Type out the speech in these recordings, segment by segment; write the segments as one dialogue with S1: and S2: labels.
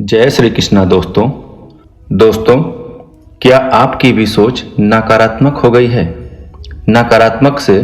S1: जय श्री कृष्णा दोस्तों, क्या आपकी भी सोच नकारात्मक हो गई है? नकारात्मक से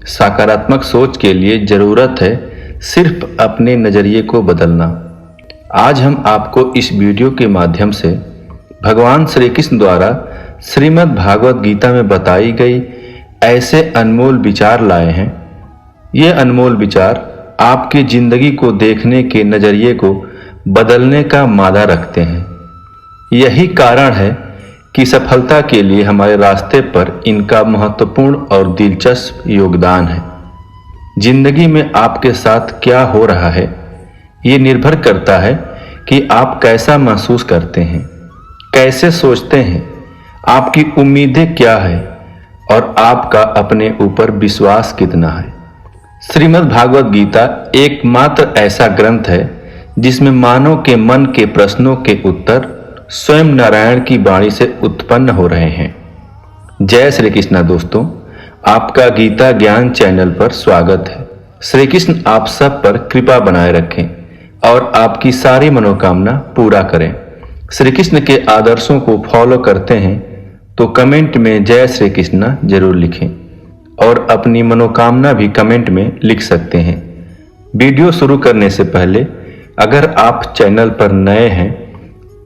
S1: सकारात्मक सोच के लिए जरूरत है सिर्फ अपने नजरिए को बदलना। आज हम आपको इस वीडियो के माध्यम से भगवान श्री कृष्ण द्वारा श्रीमद् भागवत गीता में बताई गई ऐसे अनमोल विचार लाए हैं। ये अनमोल विचार आपकी जिंदगी को देखने के नजरिए को बदलने का मादा रखते हैं। यही कारण है कि सफलता के लिए हमारे रास्ते पर इनका महत्वपूर्ण और दिलचस्प योगदान है। जिंदगी में आपके साथ क्या हो रहा है, ये निर्भर करता है कि आप कैसा महसूस करते हैं, कैसे सोचते हैं, आपकी उम्मीदें क्या है और आपका अपने ऊपर विश्वास कितना है। श्रीमद् भागवत गीता एकमात्र ऐसा ग्रंथ है जिसमें मानव के मन के प्रश्नों के उत्तर स्वयं नारायण की वाणी से उत्पन्न हो रहे हैं। जय श्री कृष्णा दोस्तों, आपका गीता ज्ञान चैनल पर स्वागत है। श्री कृष्ण आप सब पर कृपा बनाए रखें और आपकी सारी मनोकामना पूरा करें। श्री कृष्ण के आदर्शों को फॉलो करते हैं तो कमेंट में जय श्री कृष्णा जरूर लिखें और अपनी मनोकामना भी कमेंट में लिख सकते हैं। वीडियो शुरू करने से पहले अगर आप चैनल पर नए हैं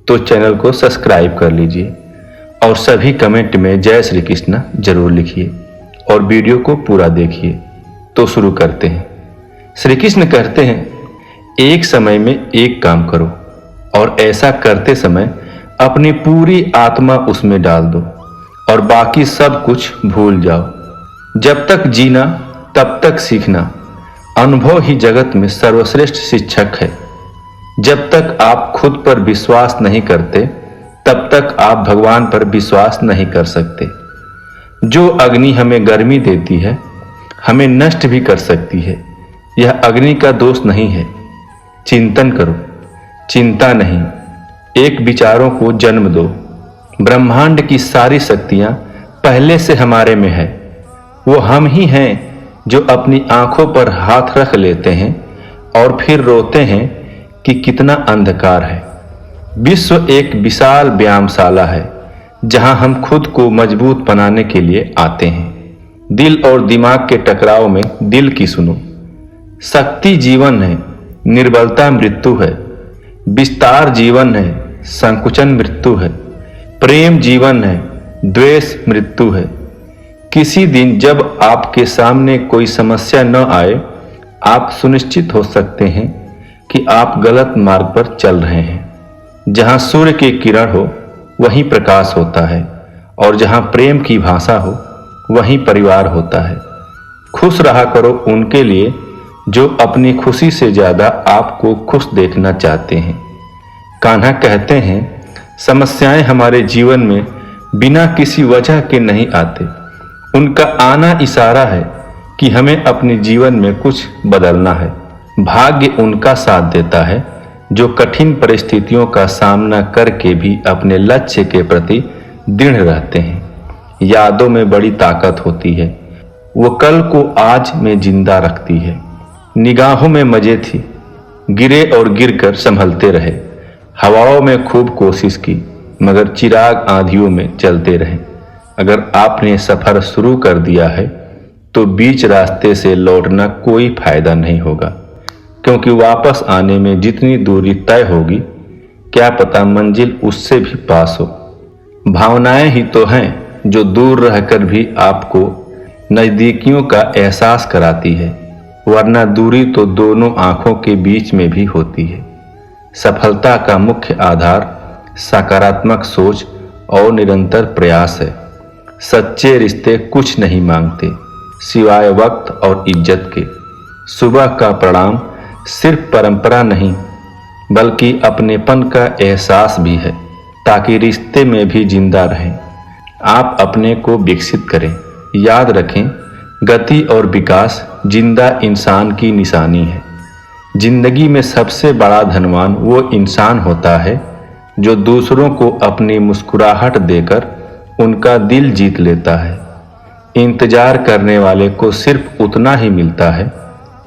S1: तो चैनल को सब्सक्राइब कर लीजिए और सभी कमेंट में जय श्री कृष्णा जरूर लिखिए और वीडियो को पूरा देखिए। तो शुरू करते हैं। श्री कृष्ण कहते हैं, एक समय में एक काम करो और ऐसा करते समय अपनी पूरी आत्मा उसमें डाल दो और बाकी सब कुछ भूल जाओ। जब तक जीना तब तक सीखना, अनुभव ही जगत में सर्वश्रेष्ठ शिक्षक है। जब तक आप खुद पर विश्वास नहीं करते तब तक आप भगवान पर विश्वास नहीं कर सकते। जो अग्नि हमें गर्मी देती है हमें नष्ट भी कर सकती है। यह अग्नि का दोष नहीं है। चिंतन करो, चिंता नहीं, एक विचारों को जन्म दो। ब्रह्मांड की सारी शक्तियां पहले से हमारे में है। वो हम ही हैं जो अपनी आंखों पर हाथ रख लेते हैं और फिर रोते हैं कि कितना अंधकार है। विश्व एक विशाल व्यायामशाला है जहां हम खुद को मजबूत बनाने के लिए आते हैं। दिल और दिमाग के टकराव में दिल की सुनो। शक्ति जीवन है, निर्बलता मृत्यु है। विस्तार जीवन है, संकुचन मृत्यु है। प्रेम जीवन है, द्वेष मृत्यु है। किसी दिन जब आपके सामने कोई समस्या न आए, आप सुनिश्चित हो सकते हैं कि आप गलत मार्ग पर चल रहे हैं। जहां सूर्य की किरण हो वहीं प्रकाश होता है और जहां प्रेम की भाषा हो वहीं परिवार होता है। खुश रहा करो उनके लिए जो अपनी खुशी से ज्यादा आपको खुश देखना चाहते हैं। कान्हा कहते हैं, समस्याएं हमारे जीवन में बिना किसी वजह के नहीं आते। उनका आना इशारा है कि हमें अपने जीवन में कुछ बदलना है। भाग्य उनका साथ देता है जो कठिन परिस्थितियों का सामना करके भी अपने लक्ष्य के प्रति दृढ़ रहते हैं। यादों में बड़ी ताकत होती है, वो कल को आज में जिंदा रखती है। निगाहों में मजे थी, गिरे और गिरकर संभलते रहे। हवाओं में खूब कोशिश की मगर चिराग आंधियों में चलते रहे। अगर आपने सफर शुरू कर दिया है तो बीच रास्ते से लौटना कोई फायदा नहीं होगा, क्योंकि वापस आने में जितनी दूरी तय होगी क्या पता मंजिल उससे भी पास हो। भावनाएं ही तो हैं जो दूर रहकर भी आपको नजदीकियों का एहसास कराती है, वरना दूरी तो दोनों आंखों के बीच में भी होती है। सफलता का मुख्य आधार सकारात्मक सोच और निरंतर प्रयास है। सच्चे रिश्ते कुछ नहीं मांगते सिवाय वक्त और इज्जत के। सुबह का प्रणाम सिर्फ परंपरा नहीं बल्कि अपनेपन का एहसास भी है, ताकि रिश्ते में भी जिंदा रहें। आप अपने को विकसित करें। याद रखें, गति और विकास जिंदा इंसान की निशानी है। जिंदगी में सबसे बड़ा धनवान वो इंसान होता है जो दूसरों को अपनी मुस्कुराहट देकर उनका दिल जीत लेता है। इंतजार करने वाले को सिर्फ उतना ही मिलता है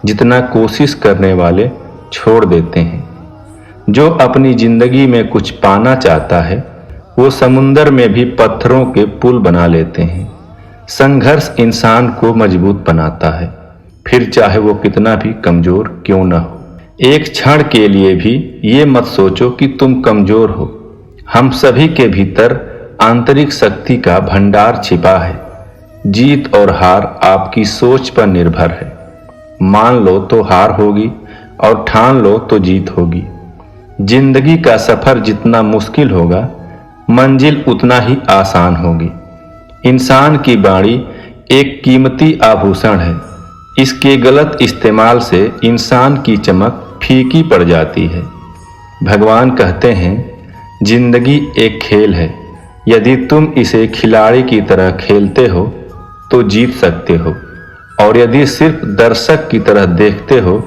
S1: जितना कोशिश करने वाले छोड़ देते हैं। जो अपनी जिंदगी में कुछ पाना चाहता है वो समुंदर में भी पत्थरों के पुल बना लेते हैं। संघर्ष इंसान को मजबूत बनाता है, फिर चाहे वो कितना भी कमजोर क्यों न हो। एक क्षण के लिए भी ये मत सोचो कि तुम कमजोर हो। हम सभी के भीतर आंतरिक शक्ति का भंडार छिपा है। जीत और हार आपकी सोच पर निर्भर है। मान लो तो हार होगी और ठान लो तो जीत होगी। जिंदगी का सफर जितना मुश्किल होगा, मंजिल उतना ही आसान होगी। इंसान की वाणी एक कीमती आभूषण है। इसके गलत इस्तेमाल से इंसान की चमक फीकी पड़ जाती है। भगवान कहते हैं, जिंदगी एक खेल है, यदि तुम इसे खिलाड़ी की तरह खेलते हो तो जीत सकते हो, और यदि सिर्फ दर्शक की तरह देखते हो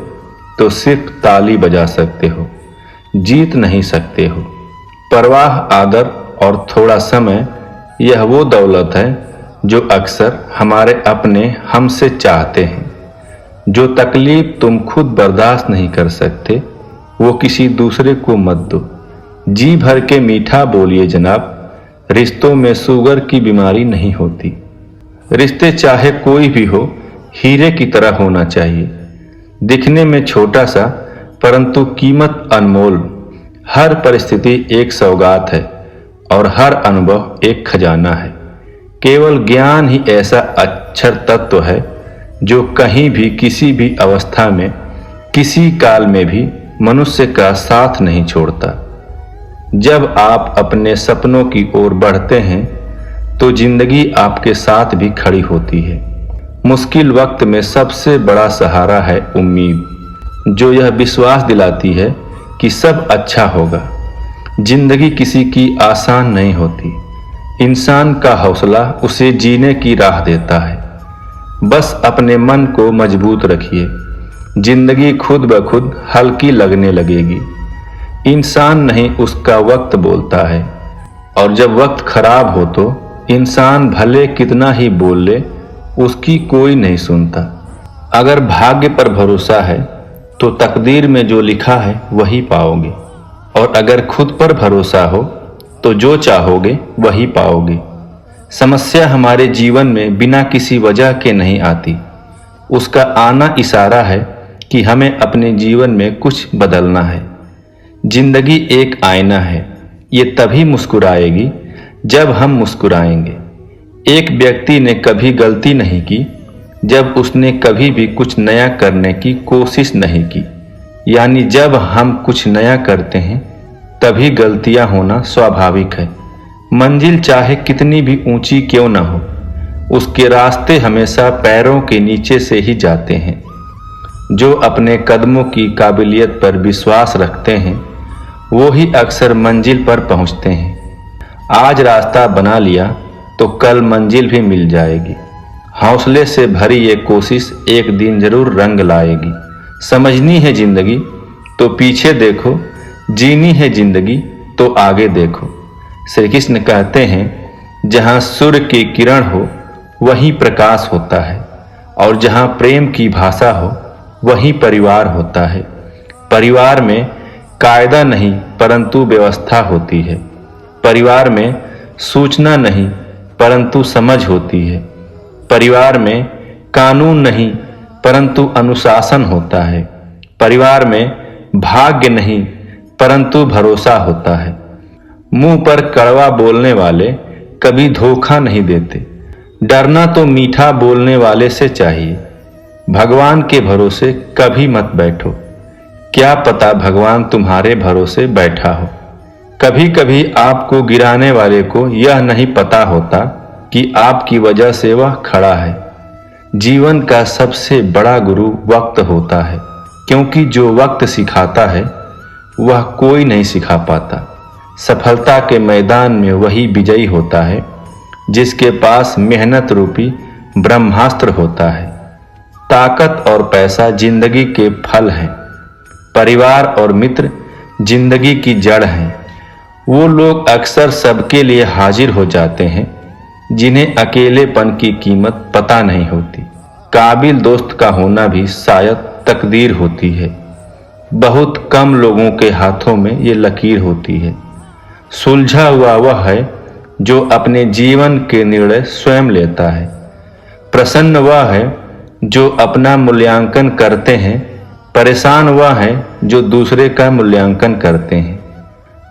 S1: तो सिर्फ ताली बजा सकते हो, जीत नहीं सकते हो। परवाह, आदर और थोड़ा समय, यह वो दौलत है जो अक्सर हमारे अपने हमसे चाहते हैं। जो तकलीफ तुम खुद बर्दाश्त नहीं कर सकते वो किसी दूसरे को मत दो। जी भर के मीठा बोलिए जनाब, रिश्तों में शुगर की बीमारी नहीं होती। रिश्ते चाहे कोई भी हो, हीरे की तरह होना चाहिए। दिखने में छोटा सा परंतु कीमत अनमोल। हर परिस्थिति एक सौगात है और हर अनुभव एक खजाना है। केवल ज्ञान ही ऐसा अक्षर तत्व है जो कहीं भी, किसी भी अवस्था में, किसी काल में भी मनुष्य का साथ नहीं छोड़ता। जब आप अपने सपनों की ओर बढ़ते हैं तो जिंदगी आपके साथ भी खड़ी होती है। मुश्किल वक्त में सबसे बड़ा सहारा है उम्मीद, जो यह विश्वास दिलाती है कि सब अच्छा होगा। जिंदगी किसी की आसान नहीं होती। इंसान का हौसला उसे जीने की राह देता है। बस अपने मन को मजबूत रखिए, जिंदगी खुद ब खुद हल्की लगने लगेगी। इंसान नहीं, उसका वक्त बोलता है, और जब वक्त खराब हो तो इंसान भले कितना ही बोल ले, उसकी कोई नहीं सुनता। अगर भाग्य पर भरोसा है तो तकदीर में जो लिखा है वही पाओगे, और अगर खुद पर भरोसा हो तो जो चाहोगे वही पाओगे। समस्या हमारे जीवन में बिना किसी वजह के नहीं आती। उसका आना इशारा है कि हमें अपने जीवन में कुछ बदलना है। जिंदगी एक आईना है, ये तभी मुस्कुराएगी जब हम मुस्कुराएंगे। एक व्यक्ति ने कभी गलती नहीं की जब उसने कभी भी कुछ नया करने की कोशिश नहीं की। यानी जब हम कुछ नया करते हैं तभी गलतियां होना स्वाभाविक है। मंजिल चाहे कितनी भी ऊंची क्यों न हो, उसके रास्ते हमेशा पैरों के नीचे से ही जाते हैं। जो अपने कदमों की काबिलियत पर विश्वास रखते हैं वो ही अक्सर मंजिल पर पहुंचते हैं। आज रास्ता बना लिया तो कल मंजिल भी मिल जाएगी। हौसले से भरी ये कोशिश एक दिन जरूर रंग लाएगी। समझनी है जिंदगी तो पीछे देखो, जीनी है जिंदगी तो आगे देखो। श्री कृष्ण कहते हैं, जहाँ सूर्य की किरण हो वहीं प्रकाश होता है, और जहाँ प्रेम की भाषा हो वहीं परिवार होता है। परिवार में कायदा नहीं परंतु व्यवस्था होती है। परिवार में सूचना नहीं परंतु समझ होती है। परिवार में कानून नहीं परंतु अनुशासन होता है। परिवार में भाग्य नहीं परंतु भरोसा होता है। मुंह पर कड़वा बोलने वाले कभी धोखा नहीं देते। डरना तो मीठा बोलने वाले से चाहिए। भगवान के भरोसे कभी मत बैठो, क्या पता भगवान तुम्हारे भरोसे बैठा हो। कभी कभी आपको गिराने वाले को यह नहीं पता होता कि आपकी वजह से वह खड़ा है। जीवन का सबसे बड़ा गुरु वक्त होता है, क्योंकि जो वक्त सिखाता है वह कोई नहीं सिखा पाता। सफलता के मैदान में वही विजयी होता है जिसके पास मेहनत रूपी ब्रह्मास्त्र होता है। ताकत और पैसा जिंदगी के फल हैं। परिवार और मित्र जिंदगी की जड़ हैं। वो लोग अक्सर सबके लिए हाजिर हो जाते हैं जिन्हें अकेलेपन की कीमत पता नहीं होती। काबिल दोस्त का होना भी शायद तकदीर होती है। बहुत कम लोगों के हाथों में ये लकीर होती है। सुलझा हुआ वह है जो अपने जीवन के निर्णय स्वयं लेता है। प्रसन्न वह है जो अपना मूल्यांकन करते हैं। परेशान वह है जो दूसरे का मूल्यांकन करते हैं।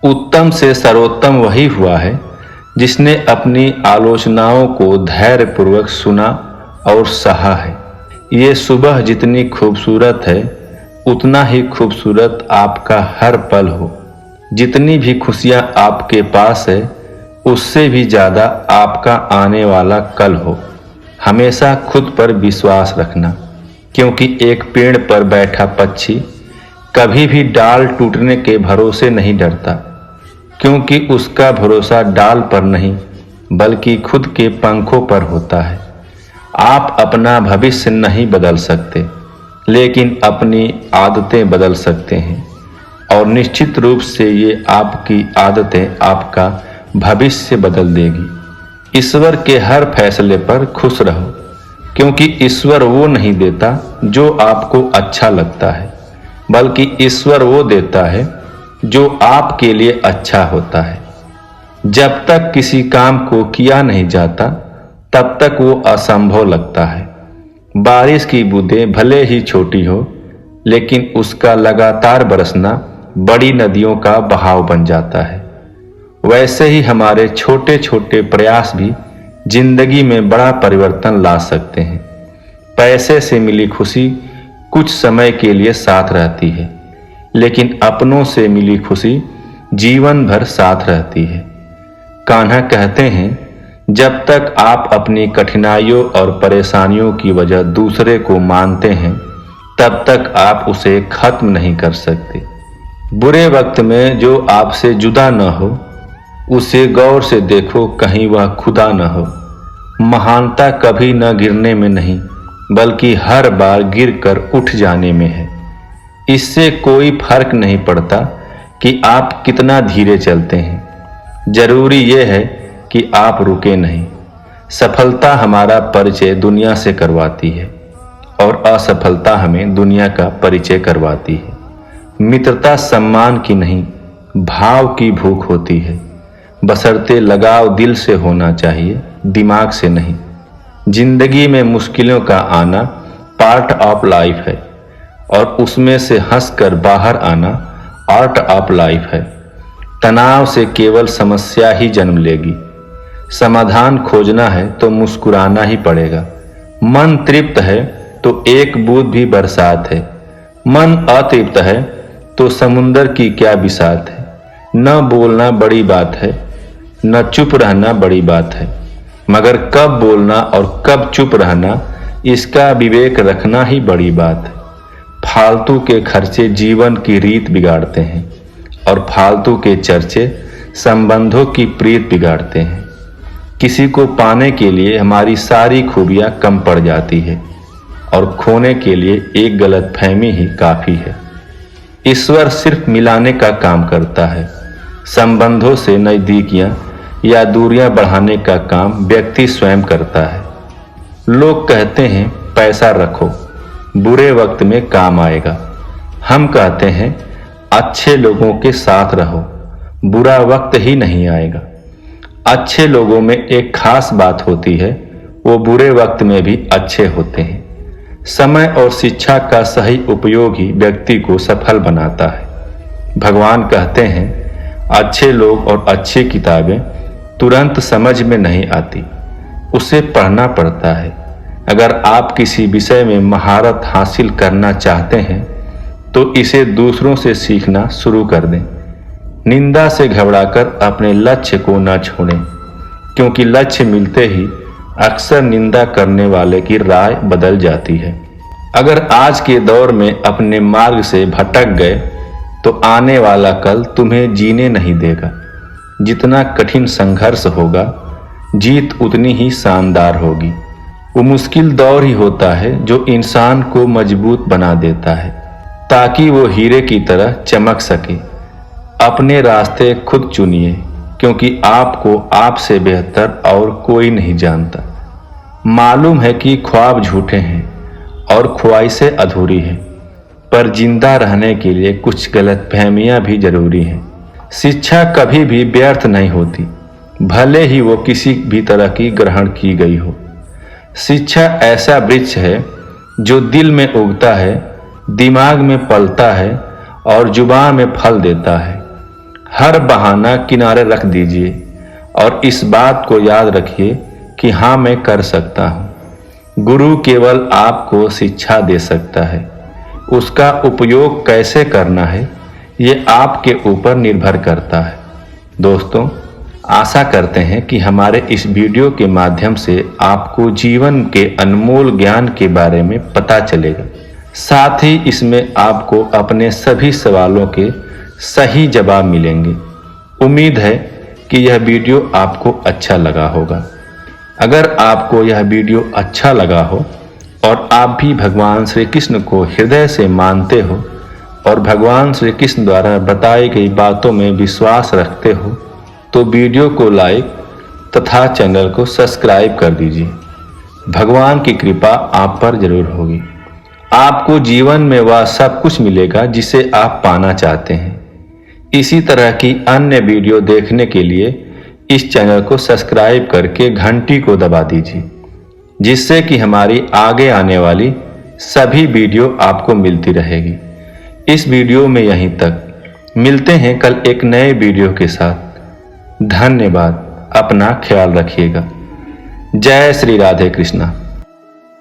S1: उत्तम से सर्वोत्तम वही हुआ है जिसने अपनी आलोचनाओं को धैर्यपूर्वक सुना और सहा है। ये सुबह जितनी खूबसूरत है उतना ही खूबसूरत आपका हर पल हो। जितनी भी खुशियां आपके पास है उससे भी ज़्यादा आपका आने वाला कल हो। हमेशा खुद पर विश्वास रखना, क्योंकि एक पेड़ पर बैठा पक्षी कभी भी डाल टूटने के भरोसे नहीं डरता, क्योंकि उसका भरोसा डाल पर नहीं बल्कि खुद के पंखों पर होता है। आप अपना भविष्य नहीं बदल सकते, लेकिन अपनी आदतें बदल सकते हैं, और निश्चित रूप से ये आपकी आदतें आपका भविष्य बदल देगी। ईश्वर के हर फैसले पर खुश रहो, क्योंकि ईश्वर वो नहीं देता जो आपको अच्छा लगता है, बल्कि ईश्वर वो देता है जो आपके लिए अच्छा होता है। जब तक किसी काम को किया नहीं जाता तब तक वो असंभव लगता है। बारिश की बूंदें भले ही छोटी हो, लेकिन उसका लगातार बरसना बड़ी नदियों का बहाव बन जाता है। वैसे ही हमारे छोटे छोटे प्रयास भी जिंदगी में बड़ा परिवर्तन ला सकते हैं। पैसे से मिली खुशी कुछ समय के लिए साथ रहती है, लेकिन अपनों से मिली खुशी जीवन भर साथ रहती है। कान्हा कहते हैं, जब तक आप अपनी कठिनाइयों और परेशानियों की वजह दूसरे को मानते हैं तब तक आप उसे खत्म नहीं कर सकते। बुरे वक्त में जो आपसे जुदा न हो उसे गौर से देखो, कहीं वह खुदा न हो। महानता कभी न गिरने में नहीं बल्कि हर बार गिरकर उठ जाने में है। इससे कोई फर्क नहीं पड़ता कि आप कितना धीरे चलते हैं, जरूरी यह है कि आप रुके नहीं। सफलता हमारा परिचय दुनिया से करवाती है और असफलता हमें दुनिया का परिचय करवाती है। मित्रता सम्मान की नहीं, भाव की भूख होती है, बशर्ते लगाव दिल से होना चाहिए, दिमाग से नहीं। जिंदगी में मुश्किलों का आना पार्ट ऑफ लाइफ है, और उसमें से हंसकर बाहर आना आर्ट ऑफ लाइफ है। तनाव से केवल समस्या ही जन्म लेगी। समाधान खोजना है तो मुस्कुराना ही पड़ेगा। मन तृप्त है तो एक बूंद भी बरसात है, मन अतृप्त है तो समुंदर की क्या बिसात है। न बोलना बड़ी बात है, न चुप रहना बड़ी बात है, मगर कब बोलना और कब चुप रहना इसका विवेक रखना ही बड़ी बात है। फालतू के खर्चे जीवन की रीत बिगाड़ते हैं, और फालतू के चर्चे संबंधों की प्रीत बिगाड़ते हैं। किसी को पाने के लिए हमारी सारी खूबियां कम पड़ जाती है, और खोने के लिए एक गलतफहमी ही काफी है। ईश्वर सिर्फ मिलाने का काम करता है। संबंधों से नजदीकियां या दूरियां बढ़ाने का काम व्यक्ति स्वयं करता है। लोग कहते हैं पैसा रखो, बुरे वक्त में काम आएगा। हम कहते हैं अच्छे लोगों के साथ रहो, बुरा वक्त ही नहीं आएगा। अच्छे लोगों में एक खास बात होती है, वो बुरे वक्त में भी अच्छे होते हैं। समय और शिक्षा का सही उपयोग ही व्यक्ति को सफल बनाता है। भगवान कहते हैं, अच्छे लोग और अच्छी किताबें तुरंत समझ में नहीं आती, उसे पढ़ना पड़ता है। अगर आप किसी विषय में महारत हासिल करना चाहते हैं तो इसे दूसरों से सीखना शुरू कर दें। निंदा से घबराकर अपने लक्ष्य को न छोड़ें, क्योंकि लक्ष्य मिलते ही अक्सर निंदा करने वाले की राय बदल जाती है। अगर आज के दौर में अपने मार्ग से भटक गए तो आने वाला कल तुम्हें जीने नहीं देगा। जितना कठिन संघर्ष होगा, जीत उतनी ही शानदार होगी। वो मुश्किल दौर ही होता है जो इंसान को मजबूत बना देता है, ताकि वो हीरे की तरह चमक सके। अपने रास्ते खुद चुनिए, क्योंकि आपको आपसे बेहतर और कोई नहीं जानता। मालूम है कि ख्वाब झूठे हैं और ख्वाहिशें अधूरी हैं, पर जिंदा रहने के लिए कुछ गलतफहमियां भी जरूरी हैं। शिक्षा कभी भी व्यर्थ नहीं होती, भले ही वो किसी भी तरह की ग्रहण की गई हो। शिक्षा ऐसा वृक्ष है जो दिल में उगता है, दिमाग में पलता है और जुबान में फल देता है। हर बहाना किनारे रख दीजिए और इस बात को याद रखिए कि हाँ, मैं कर सकता हूँ। गुरु केवल आपको शिक्षा दे सकता है, उसका उपयोग कैसे करना है ये आपके ऊपर निर्भर करता है। दोस्तों, आशा करते हैं कि हमारे इस वीडियो के माध्यम से आपको जीवन के अनमोल ज्ञान के बारे में पता चलेगा। साथ ही इसमें आपको अपने सभी सवालों के सही जवाब मिलेंगे। उम्मीद है कि यह वीडियो आपको अच्छा लगा होगा। अगर आपको यह वीडियो अच्छा लगा हो और आप भी भगवान श्री कृष्ण को हृदय से मानते हो और भगवान श्री कृष्ण द्वारा बताई गई बातों में विश्वास रखते हो, तो वीडियो को लाइक तथा चैनल को सब्सक्राइब कर दीजिए। भगवान की कृपा आप पर जरूर होगी। आपको जीवन में वह सब कुछ मिलेगा जिसे आप पाना चाहते हैं। इसी तरह की अन्य वीडियो देखने के लिए इस चैनल को सब्सक्राइब करके घंटी को दबा दीजिए, जिससे कि हमारी आगे आने वाली सभी वीडियो आपको मिलती रहेगी। इस वीडियो में यहीं तक। मिलते हैं कल एक नए वीडियो के साथ। धन्यवाद। अपना ख्याल रखिएगा। जय श्री राधे कृष्णा।